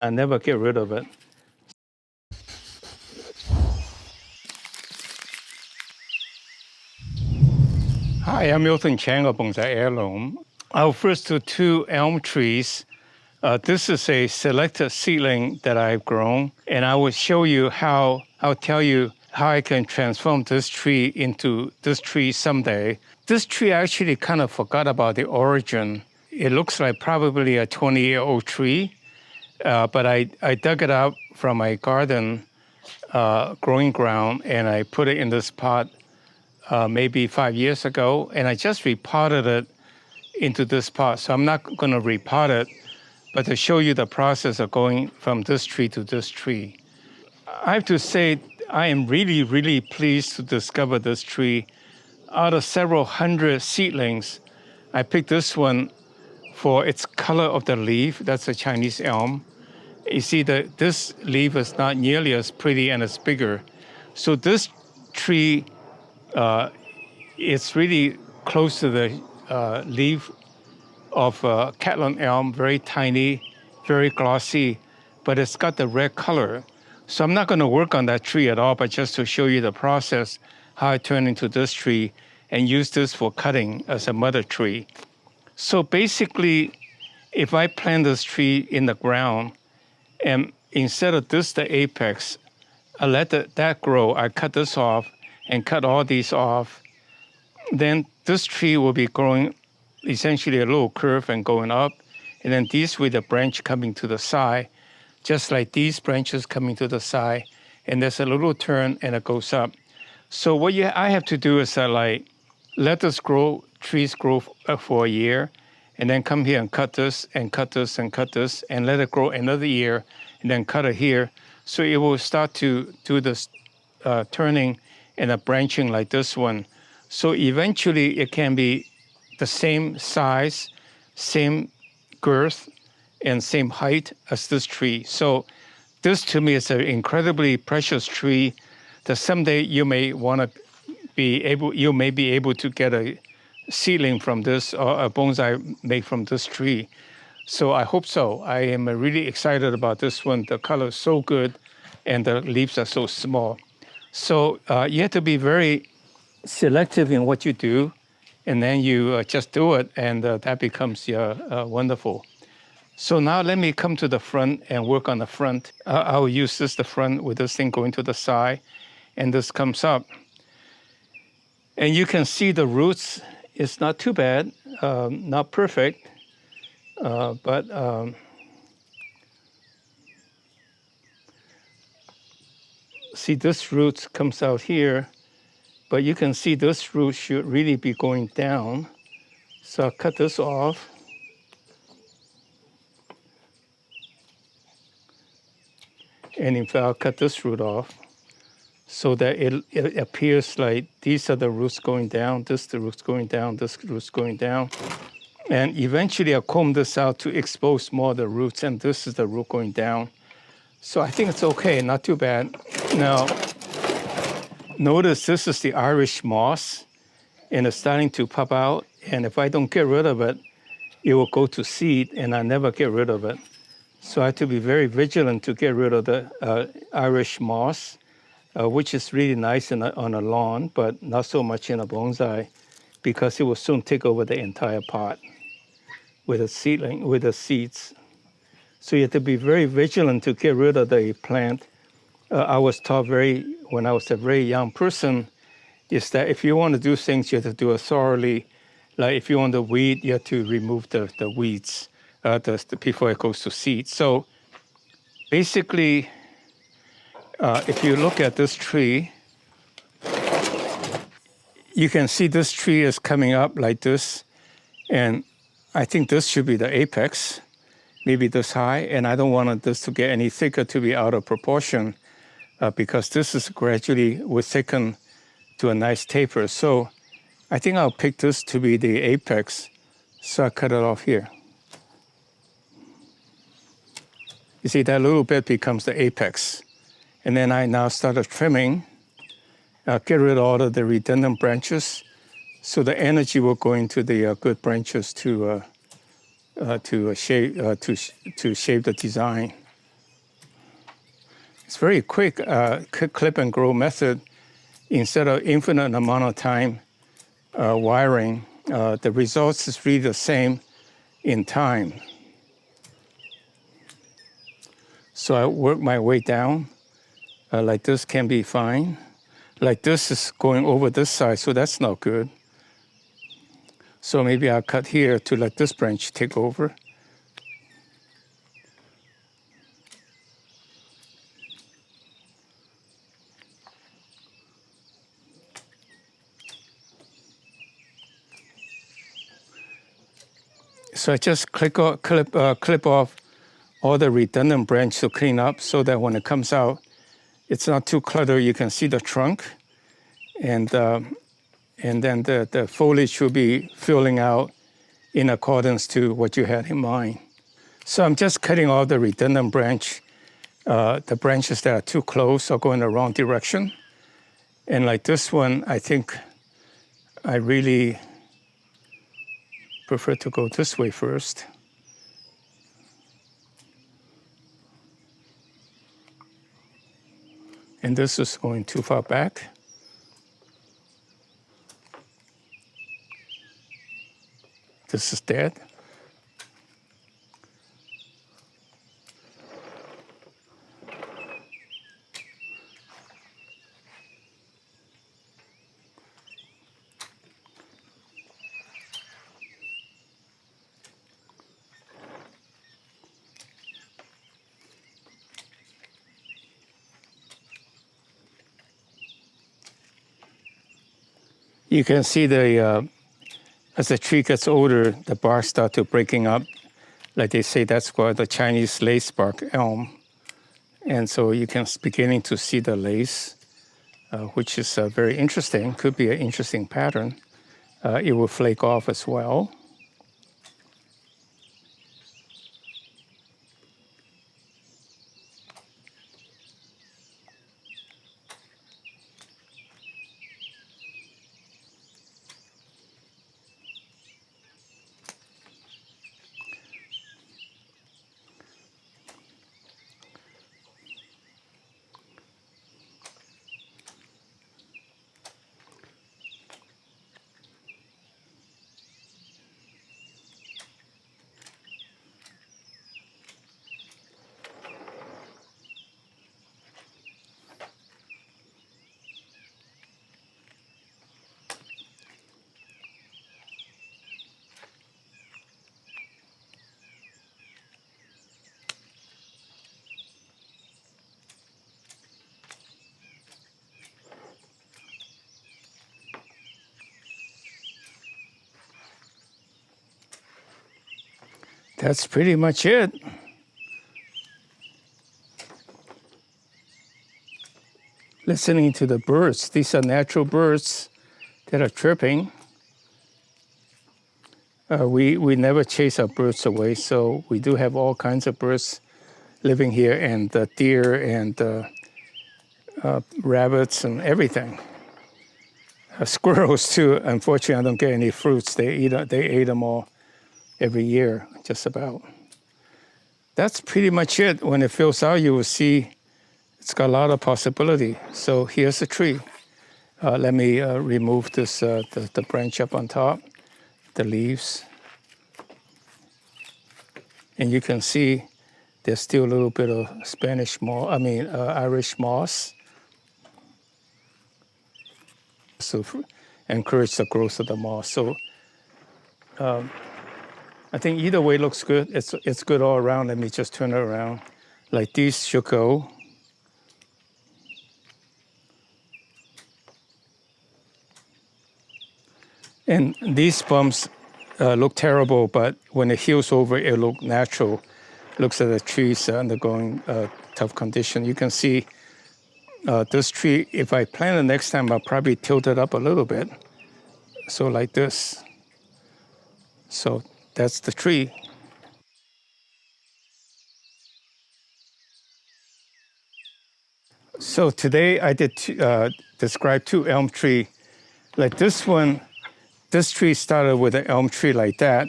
I never get rid of it. Hi, I'm miltonchang of Bonsaiheirloom. Our first two elm trees. This is a selected seedling that I've grown, and I will show you how, I'll tell you how I can transform this tree into this tree someday. This tree, I actually kind of forgot about the origin. It looks like probably a 20-year-old tree, but I dug it out from my garden growing ground, and I put it in this pot maybe 5 years ago, and I just repotted it into this pot. So I'm not going to repot it, but to show you the process of going from this tree to this tree. I have to say, I am really, really pleased to discover this tree. Out of several hundred seedlings, I picked this one for its color of the leaf. That's a Chinese elm. You see that this leaf is not nearly as pretty and it's bigger. So this tree it's really close to the leaf of Catlin elm, very tiny, very glossy, but it's got the red color. So I'm not going to work on that tree at all, but just to show you the process, how I turn into this tree and use this for cutting as a mother tree. So basically, if I plant this tree in the ground, and instead of this, the apex, I let that grow, I cut this off and cut all these off, then this tree will be growing essentially a little curve and going up. And then these with the branch coming to the side, just like these branches coming to the side. And there's a little turn and it goes up. So what I have to do is like let this trees grow for a year, and then come here and cut this and cut this and cut this and let it grow another year, and then cut it here. So it will start to do this turning and a branching like this one. So eventually it can be the same size, same girth, and same height as this tree. So this to me is an incredibly precious tree that someday you may want to you may be able to get a seedling from this or a bonsai made from this tree. So I hope so. I am really excited about this one. The color is so good and the leaves are so small. So you have to be very selective in what you do, and then you just do it, and that becomes wonderful. So now let me come to the front and work on the front. I'll use the front with this thing going to the side, and this comes up. And you can see the roots. It's not too bad, not perfect, but see this root comes out here. But you can see this root should really be going down. So I'll cut this off. And in fact, I'll cut this root off so that it appears like these are the roots going down, this the roots going down, this root's going down. And eventually I'll comb this out to expose more of the roots, and this is the root going down. So I think it's okay, not too bad. Now, notice this is the Irish moss, and it's starting to pop out. And if I don't get rid of it, it will go to seed, and I never get rid of it. So I have to be very vigilant to get rid of the Irish moss, which is really nice on a lawn, but not so much in a bonsai, because it will soon take over the entire pot with a seedling, with the seeds. So you have to be very vigilant to get rid of the plant. I was taught when I was a very young person, is that if you want to do things, you have to do it thoroughly. Like if you want to weed, you have to remove the weeds before it goes to seed. So basically, if you look at this tree, you can see this tree is coming up like this. And I think this should be the apex, maybe this high. And I don't want this to get any thicker to be out of proportion. Because this is gradually will thicken to a nice taper. So I think I'll pick this to be the apex. So I cut it off here. You see, that little bit becomes the apex. And then I now started trimming, get rid of all of the redundant branches. So the energy will go into the good branches to shape the design. It's very quick, clip and grow method. Instead of infinite amount of time wiring, the results is really the same in time. So I work my way down. Like this can be fine. Like this is going over this side, so that's not good. So maybe I'll cut here to let this branch take over. So I just clip off all the redundant branch to clean up so that when it comes out, it's not too cluttered. You can see the trunk, and then the foliage will be filling out in accordance to what you had in mind. So I'm just cutting off the redundant branch, the branches that are too close or go in the wrong direction. And like this one, I think I really prefer to go this way first. And this is going too far back. This is dead. You can see as the tree gets older, the bark starts to breaking up. Like they say, that's called the Chinese lace bark elm. And so you can beginning to see the lace, which is very interesting. Could be an interesting pattern. It will flake off as well. That's pretty much it. Listening to the birds. These are natural birds that are chirping. We never chase our birds away, so we do have all kinds of birds living here, and deer and rabbits and everything. Squirrels too. Unfortunately, I don't get any fruits. They ate them all every year, just about. That's pretty much it. When it fills out, you will see it's got a lot of possibility. So here's the tree. Let me remove this the branch up on top, the leaves. And you can see there's still a little bit of Irish moss. So encourage the growth of the moss. So I think either way looks good. It's good all around. Let me just turn it around. Like these should go. And these bumps look terrible, but when it heals over, it looks natural. Looks like the trees undergoing tough condition. You can see this tree, if I plant it next time, I'll probably tilt it up a little bit. So like this. So that's the tree. So today I did describe 2 elm tree. Like this one, this tree started with an elm tree like that,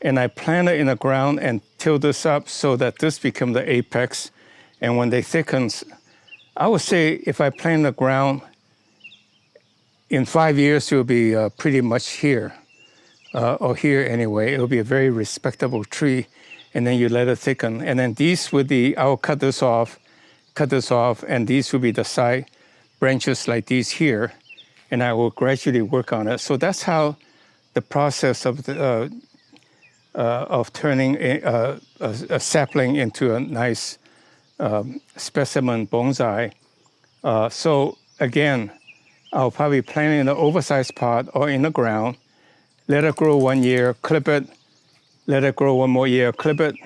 and I planted in the ground and tilled this up so that this became the apex, And when they thicken, I would say if I plant in the ground, in 5 years, it will be pretty much here, or here anyway. It will be a very respectable tree. And then you let it thicken. And then these would be, I'll cut this off, and these will be the side branches like these here. And I will gradually work on it. So that's how the process of turning a sapling into a nice specimen bonsai. So again, I'll probably plant it in an oversized pot or in the ground, let it grow 1 year, clip it, let it grow 1 more year, clip it,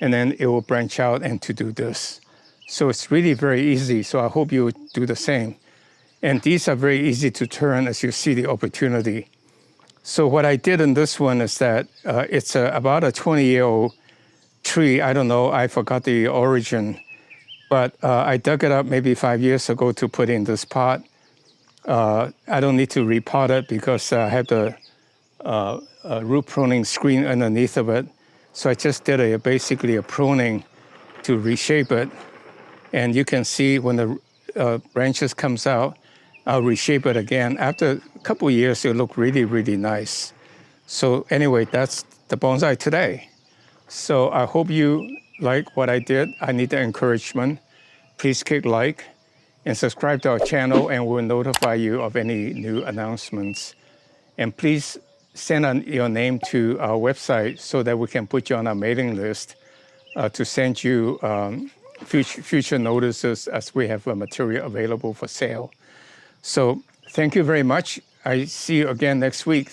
and then it will branch out and to do this. So it's really very easy. So I hope you do the same. And these are very easy to turn as you see the opportunity. So what I did in this one is that it's about a 20-year-old tree. I don't know, I forgot the origin, but I dug it up maybe 5 years ago to put in this pot. I don't need to repot it because I have the root pruning screen underneath of it. So I just did basically a pruning to reshape it. And you can see when the branches comes out, I'll reshape it again. After a couple of years, it'll look really, really nice. So anyway, that's the bonsai today. So I hope you like what I did. I need the encouragement. Please click like and subscribe to our channel, and we'll notify you of any new announcements. And please send your name to our website so that we can put you on our mailing list to send you future notices as we have material available for sale. So thank you very much. I see you again next week.